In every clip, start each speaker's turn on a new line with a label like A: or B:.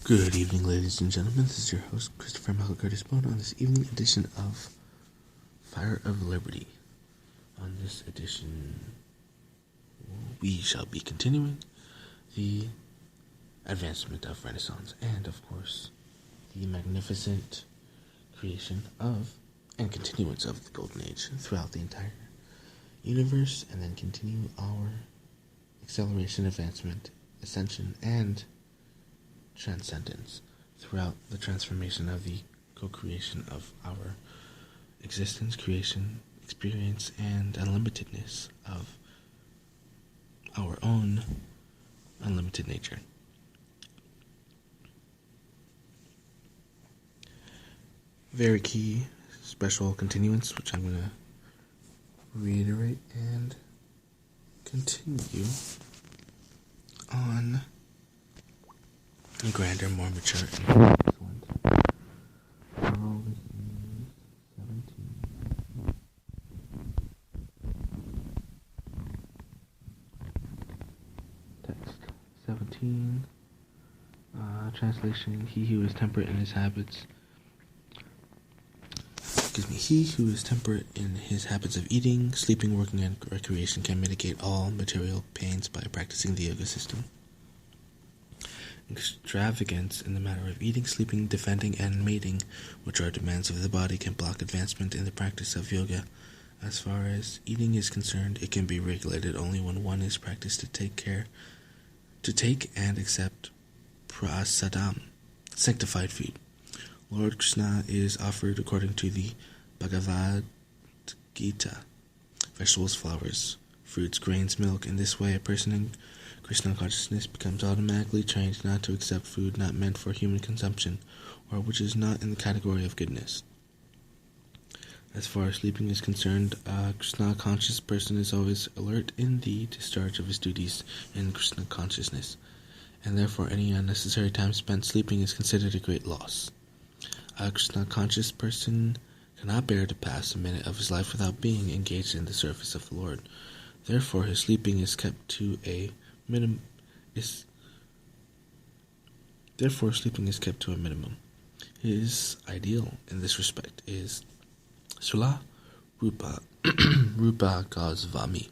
A: Good evening, ladies and gentlemen. This is your host, Christopher Michael Curtis Bone, on this evening edition of Fire of Liberty. On this edition, we shall be continuing the advancement of Renaissance and, of course, the magnificent creation of and continuance of the Golden Age throughout the entire universe, and then continue our acceleration, advancement, ascension, and transcendence throughout the transformation of the co-creation of our existence, creation, experience, and unlimitedness of our own unlimited nature. Very key special continuance, which I'm going to reiterate and continue on a grander, more mature, and excellent. All this is 17. Text 17. Translation: He who is temperate in his habits. He who is temperate in his habits of eating, sleeping, working, and recreation can mitigate all material pains by practicing the yoga system. Extravagance in the matter of eating, sleeping, defending, and mating, which are demands of the body, can block advancement in the practice of yoga. As far as eating is concerned, it can be regulated only when one is practiced to take and accept prasadam, sanctified food. Lord Krishna is offered according to the Bhagavad Gita: vegetables, flowers, fruits, grains, milk. In this way, a person in Krishna consciousness becomes automatically trained not to accept food not meant for human consumption, or which is not in the category of goodness. As far as sleeping is concerned, a Krishna-conscious person is always alert in the discharge of his duties in Krishna consciousness, and therefore any unnecessary time spent sleeping is considered a great loss. A Krishna-conscious person cannot bear to pass a minute of his life without being engaged in the service of the Lord. Therefore, his sleeping is kept to a minimum. His ideal in this respect is Sula Rupa Goswami,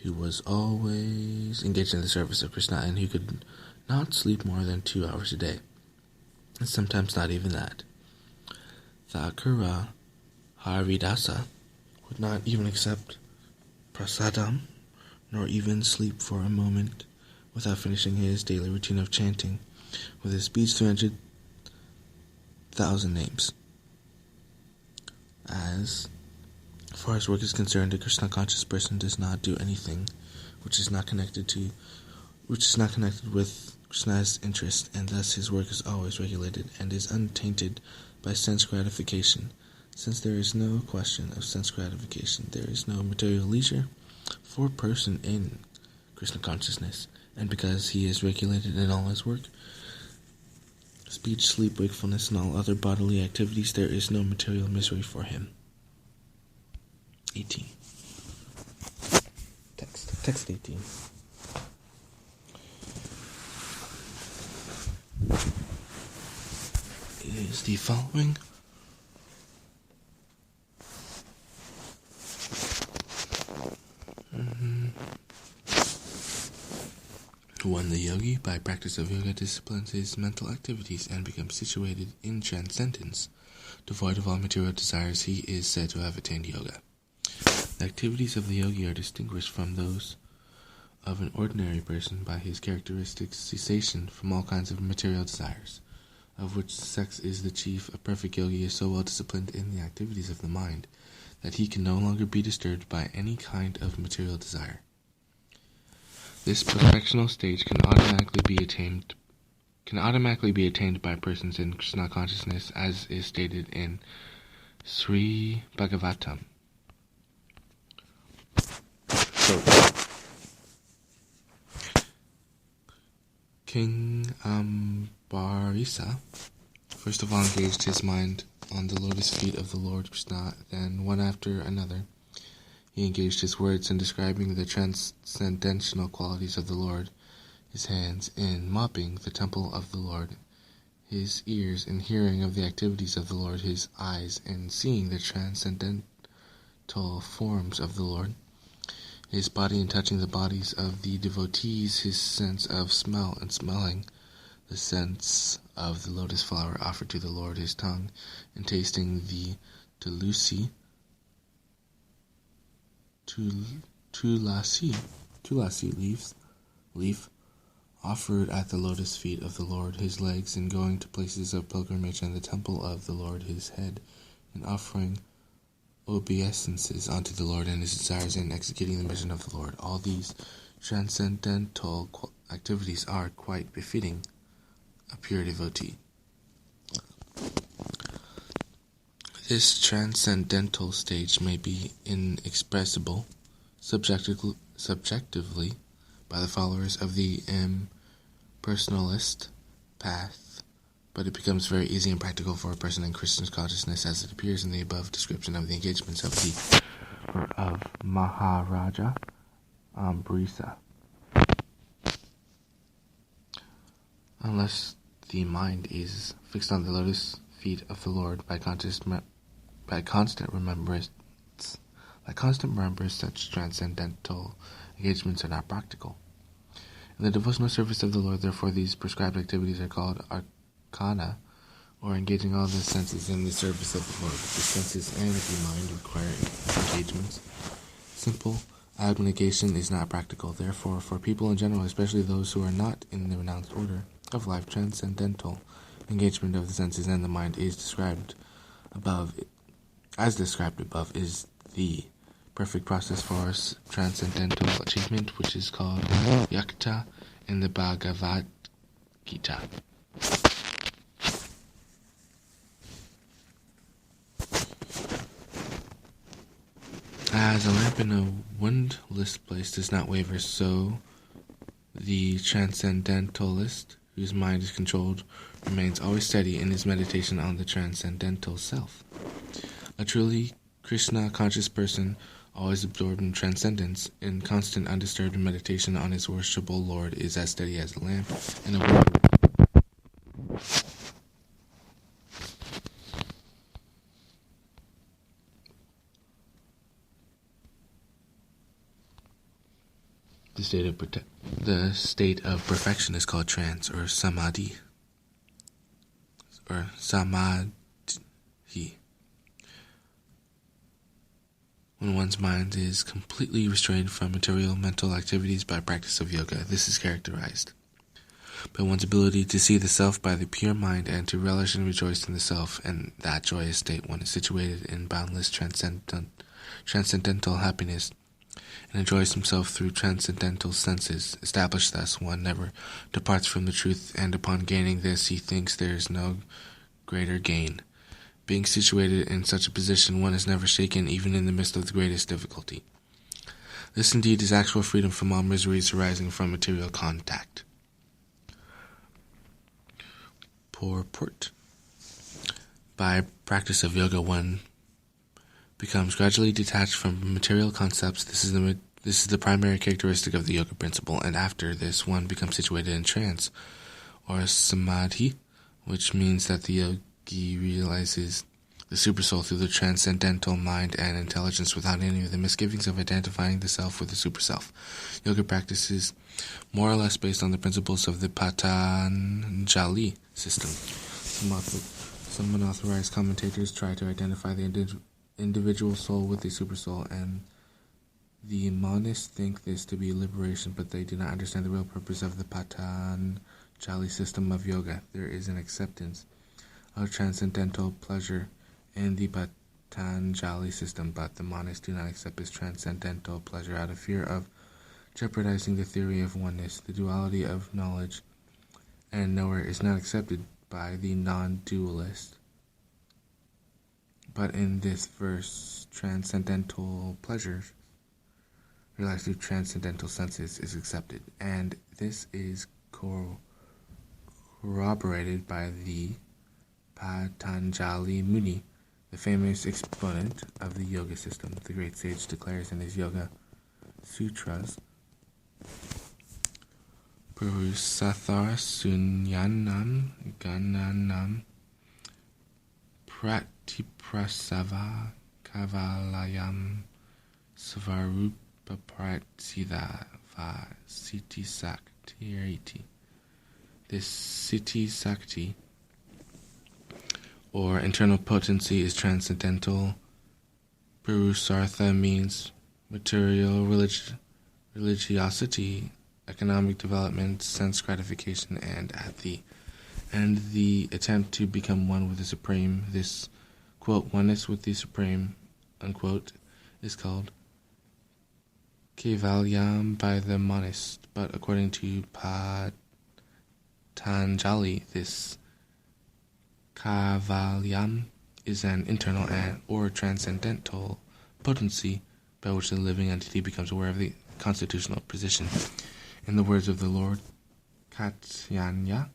A: who was always engaged in the service of Krishna and who could not sleep more than 2 hours a day, and sometimes not even that. Thakura Haridasa would not even accept prasadam, nor even sleep for a moment without finishing his daily routine of chanting with his speech 300,000 names. As far as work is concerned, a Krishna-conscious person does not do anything which is not connected with Krishna's interest, and thus his work is always regulated and is untainted by sense gratification. Since there is no question of sense gratification, there is no material leisure for a person in Krishna consciousness, and because he is regulated in all his work, speech, sleep, wakefulness, and all other bodily activities, there is no material misery for him. 18. Text 18. Is the following. When the yogi, by practice of yoga, disciplines his mental activities and becomes situated in transcendence, devoid of all material desires, he is said to have attained yoga. The activities of the yogi are distinguished from those of an ordinary person by his characteristic cessation from all kinds of material desires, of which sex is the chief. A perfect yogi is so well disciplined in the activities of the mind that he can no longer be disturbed by any kind of material desire. This perfectional stage can automatically be attained by persons in Krishna consciousness, as is stated in Sri Bhagavatam. King Ambarisa first of all engaged his mind on the lotus feet of the Lord Krishna, then one after another he engaged his words in describing the transcendental qualities of the Lord his hands in mopping the temple of the Lord, his ears in hearing of the activities of the Lord, his eyes in seeing the transcendental forms of the Lord, his body in touching the bodies of the devotees, his sense of smell in smelling the sense of the lotus flower offered to the Lord, his tongue in tasting the tulasi leaf offered at the lotus feet of the Lord, his legs in going to places of pilgrimage and the temple of the Lord, his head in offering obeisances unto the Lord, and his desires in executing the mission of the Lord. All these transcendental activities are quite befitting a pure devotee. This transcendental stage may be inexpressible subjectively by the followers of the impersonalist path, but it becomes very easy and practical for a person in Christian consciousness, as it appears in the above description of the engagements of Maharaja Ambrisa. Unless the mind is fixed on the lotus feet of the Lord by constant remembrance, such transcendental engagements are not practical. In the devotional service of the Lord, therefore, these prescribed activities are called arcana, or engaging all the senses in the service of the Lord. The senses and the mind require engagements. Simple abnegation is not practical. Therefore, for people in general, especially those who are not in the renounced order of life, transcendental engagement of the senses and the mind is described above is the perfect process for transcendental achievement, which is called yakta in the Bhagavad Gita. As a lamp in a windless place does not waver, so the transcendentalist, whose mind is controlled, remains always steady in his meditation on the transcendental self. A truly Krishna-conscious person, always absorbed in transcendence, in constant undisturbed meditation on his worshipable Lord, is as steady as a lamp in a wind. The state of perfection is called trance, or samadhi, when one's mind is completely restrained from material mental activities by practice of yoga. This is characterized by one's ability to see the self by the pure mind and to relish and rejoice in the self. And that joyous state, one is situated in boundless transcendental happiness and enjoys himself through transcendental senses. Established thus, one never departs from the truth, and upon gaining this, he thinks there is no greater gain. Being situated in such a position, one is never shaken, even in the midst of the greatest difficulty. This indeed is actual freedom from all miseries arising from material contact. Purport. By practice of yoga, one becomes gradually detached from material concepts. This is the primary characteristic of the yoga principle, and after this, one becomes situated in trance, or samadhi, which means that the yogi realizes the supersoul through the transcendental mind and intelligence without any of the misgivings of identifying the self with the superself. Yoga practices more or less based on the principles of the Patanjali system. Some unauthorized commentators try to identify the individual soul with the supersoul, and the monists think this to be liberation, but they do not understand the real purpose of the Patanjali system of yoga. There is an acceptance of transcendental pleasure in the Patanjali system, but the monists do not accept this transcendental pleasure out of fear of jeopardizing the theory of oneness. The duality of knowledge and knower is not accepted by the non-dualist. But in this verse, transcendental pleasures realized through transcendental senses is accepted, and this is corroborated by the Patanjali Muni, the famous exponent of the yoga system. The great sage declares in his Yoga Sutras, Purusathara Sunyanam Gananam Pratiprasava Kavalayam Svarupa Pratida Va Siti Sakti. This Siti Sakti, or internal potency, is transcendental. Purusartha means material religiosity, economic development, sense gratification, and the attempt to become one with the Supreme. This, quote, oneness with the Supreme, unquote, is called Kaivalyam by the monist, but according to Patanjali, this Kaivalyam is an internal or transcendental potency by which the living entity becomes aware of the constitutional position. In the words of the Lord Katyanya,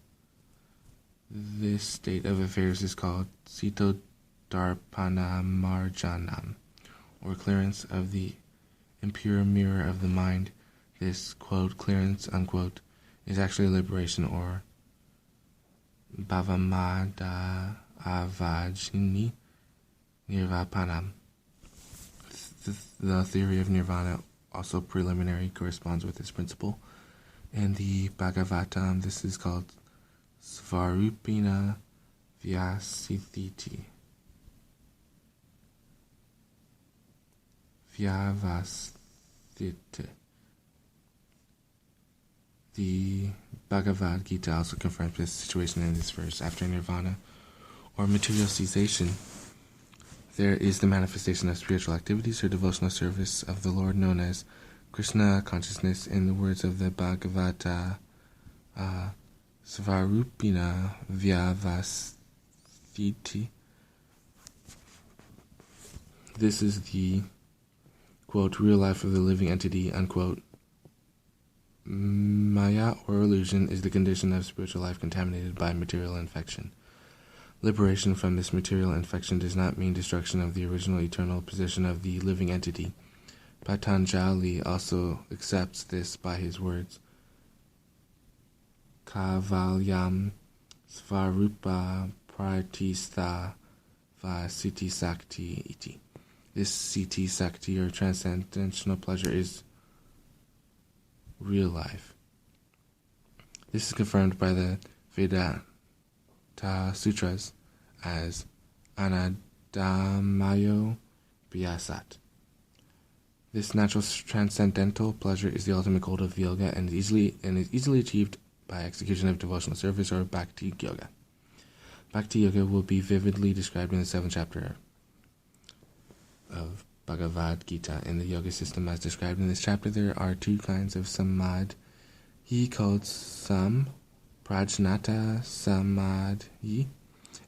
A: this state of affairs is called Sito Darpana Marjanam, or clearance of the impure mirror of the mind. This, quote, clearance, unquote, is actually liberation, or Bhavamada Avajini Nirvapanam. The theory of nirvana, also preliminary, corresponds with this principle. In the Bhagavatam, this is called Svarupina Vyasithiti. Vyavasthita. The Bhagavad Gita also confirms this situation in this verse. After nirvana, or material cessation, there is the manifestation of spiritual activities or devotional service of the Lord, known as Krishna consciousness. In the words of the Bhagavata, Svarupina Vyavasthiti. This is the, quote, real life of the living entity, unquote. Maya, or illusion, is the condition of spiritual life contaminated by material infection. Liberation from this material infection does not mean destruction of the original eternal position of the living entity. Patanjali also accepts this by his words, Kaivalyam Svarupa Pratistha Va Siti Sakti iti. This Siti Sakti, or transcendental pleasure, is real life. This is confirmed by the Vedanta Sutras as Anadamayo Vyasat. This natural transcendental pleasure is the ultimate goal of yoga and is easily achieved by execution of devotional service or bhakti yoga. Bhakti yoga will be vividly described in the 7th chapter of Bhagavad Gita. In the yoga system as described in this chapter, there are two kinds of samadhi called Samprajnata Samadhi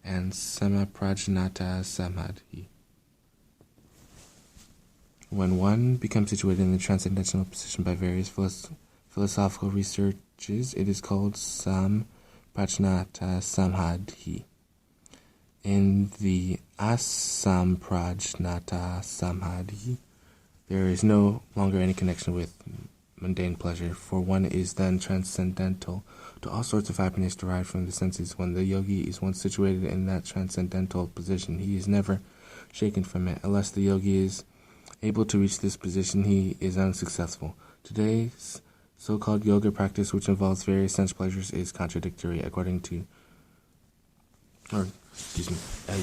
A: and Samaprajnata Samadhi. When one becomes situated in the transcendental position by various philosophical researches, it is called Samprajnata Samadhi. In the Asamprajnata Samadhi, there is no longer any connection with mundane pleasure, for one is then transcendental to all sorts of happiness derived from the senses. When the yogi is once situated in that transcendental position, he is never shaken from it. Unless the yogi is able to reach this position, he is unsuccessful. Today's so-called yoga practice, which involves various sense pleasures, is contradictory. A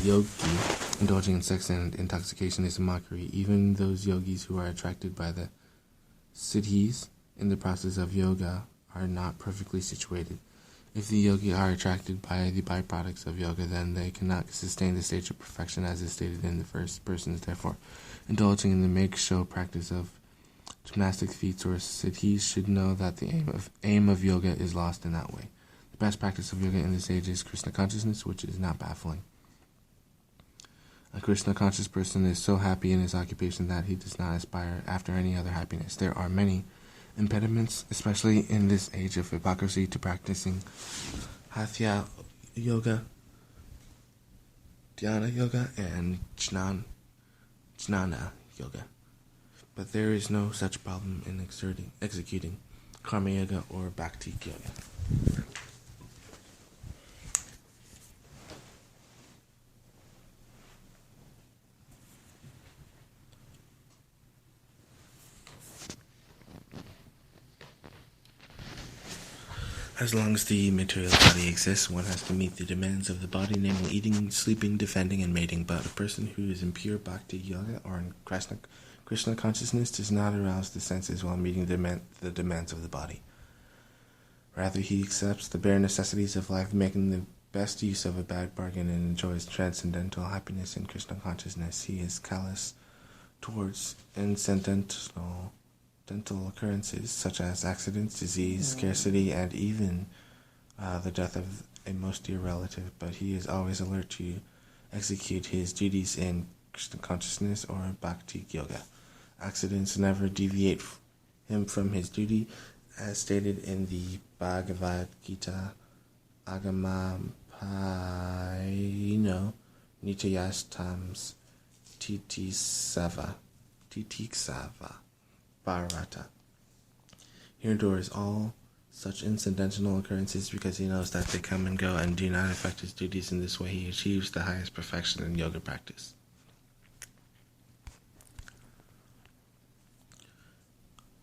A: yogi indulging in sex and intoxication is a mockery. Even those yogis who are attracted by the siddhis in the process of yoga are not perfectly situated. If the yogi are attracted by the byproducts of yoga, then they cannot sustain the stage of perfection as is stated in the first persons. Therefore, indulging in the make-show practice of gymnastic feats or siddhis should know that the aim of yoga is lost in that way. The best practice of yoga in this age is Krishna consciousness, which is not baffling. A Krishna conscious person is so happy in his occupation that he does not aspire after any other happiness. There are many impediments, especially in this age of hypocrisy, to practicing Hatha yoga, Dhyana yoga, and Jnana yoga. But there is no such problem in executing Karma Yoga, or Bhakti Yoga. As long as the material body exists, one has to meet the demands of the body, namely eating, sleeping, defending, and mating. But a person who is in pure Bhakti Yoga or in Krishna consciousness does not arouse the senses while meeting the demands of the body. Rather, he accepts the bare necessities of life, making the best use of a bad bargain, and enjoys transcendental happiness in Krishna consciousness. He is callous towards incidental occurrences such as accidents, disease, scarcity, and even the death of a most dear relative, but he is always alert to execute his duties in Krishna consciousness or Bhakti Yoga. Accidents never deviate him from his duty, as stated in the Bhagavad Gita, Agamampayino Nitayastams Titisava Bharata. He endures all such incidental occurrences because he knows that they come and go and do not affect his duties. In this way, he achieves the highest perfection in yoga practice.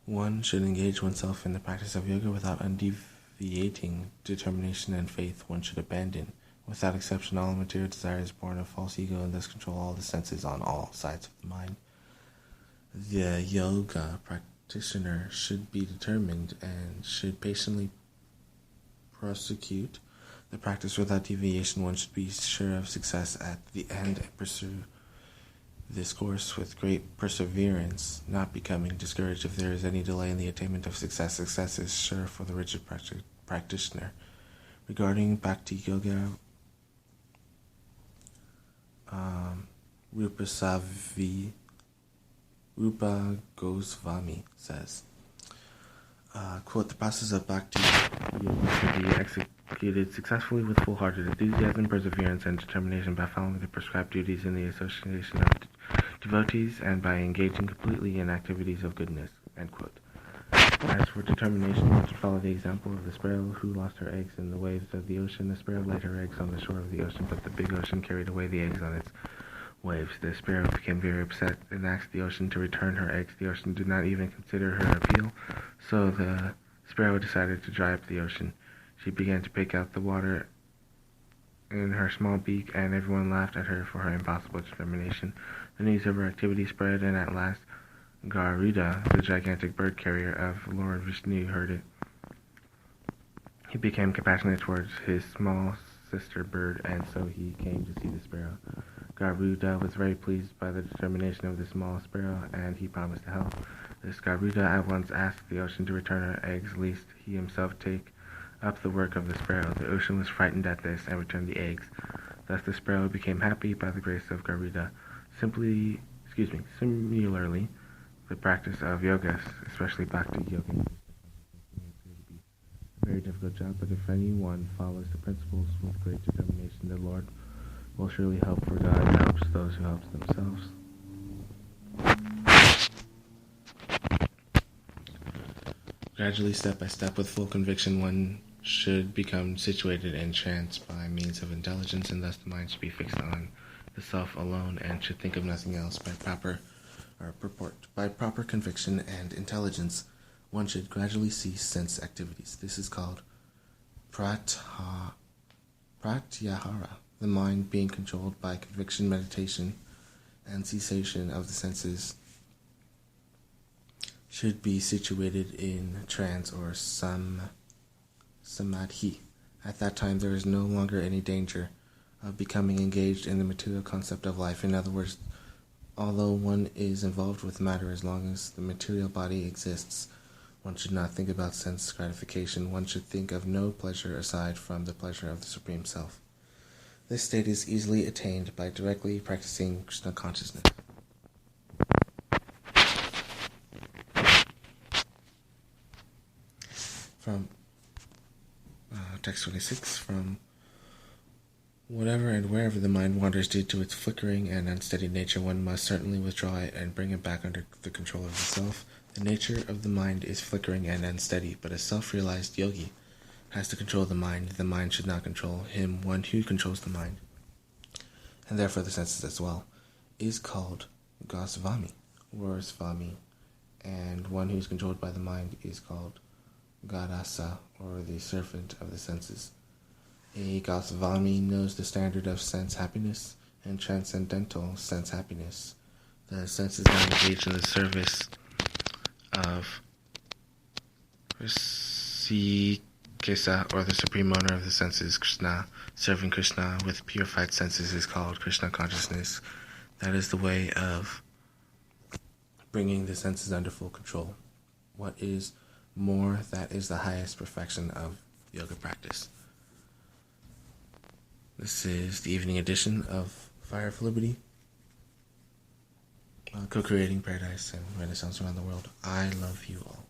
A: One should engage oneself in the practice of yoga without undeviating determination and faith. One should abandon, without exception, all material desires born of false ego and thus control all the senses on all sides of the mind. The yoga practitioner should be determined and should patiently prosecute the practice without deviation. One should be sure of success at the end and pursue this course with great perseverance, not becoming discouraged if there is any delay in the attainment of success. Success is sure for the rigid practitioner. Regarding Bhakti Yoga, Rupa Goswami says, quote, the process of Bhakti Yoga should be executed successfully with full-hearted enthusiasm, perseverance, and determination by following the prescribed duties in the association of devotees and by engaging completely in activities of goodness, end quote. As for determination, one should follow the example of the sparrow who lost her eggs in the waves of the ocean. The sparrow laid her eggs on the shore of the ocean, but the big ocean carried away the eggs on its waves. The sparrow became very upset and asked the ocean to return her eggs. The ocean did not even consider her appeal, so the sparrow decided to dry up the ocean. She began to pick out the water in her small beak, and everyone laughed at her for her impossible determination. The news of her activity spread, and at last Garuda, the gigantic bird carrier of Lord Vishnu, heard it. He became compassionate towards his small sister bird, and so he came to see the sparrow. Garuda was very pleased by the determination of the small sparrow, and he promised to help. This Garuda at once asked the ocean to return her eggs, lest he himself take up the work of the sparrow. The ocean was frightened at this and returned the eggs. Thus the sparrow became happy by the grace of Garuda. Similarly, the practice of yoga, especially Bhakti Yoga, is a very difficult job, but if anyone follows the principles with great determination, the Lord will surely help, for God helps those who help themselves. Gradually, step by step, with full conviction, one should become situated in trance by means of intelligence, and thus the mind should be fixed on the self alone and should think of nothing else. By proper conviction and intelligence, one should gradually cease sense activities. This is called pratyahara, the mind being controlled by conviction, meditation, and cessation of the senses should be situated in trance or samadhi. At that time, there is no longer any danger of becoming engaged in the material concept of life. In other words, although one is involved with matter, as long as the material body exists, one should not think about sense gratification. One should think of no pleasure aside from the pleasure of the Supreme Self. This state is easily attained by directly practicing Krishna consciousness. From text 26, from whatever and wherever the mind wanders due to its flickering and unsteady nature, one must certainly withdraw it and bring it back under the control of the self. The nature of the mind is flickering and unsteady, but a self-realized yogi has to control the mind. The mind should not control him. One who controls the mind, and therefore the senses as well, is called Gosvami, or Svami, and one who is controlled by the mind is called Gadasa, or the servant of the senses. A Gosvami knows the standard of sense happiness and transcendental sense happiness. The senses are engaged in the service of Rishikesa, or the supreme owner of the senses, Krishna. Serving Krishna with purified senses is called Krishna consciousness. That is the way of bringing the senses under full control. What is more, that is the highest perfection of yoga practice. This is the evening edition of Fire for Liberty, co-creating paradise and Renaissance around the world. I love you all.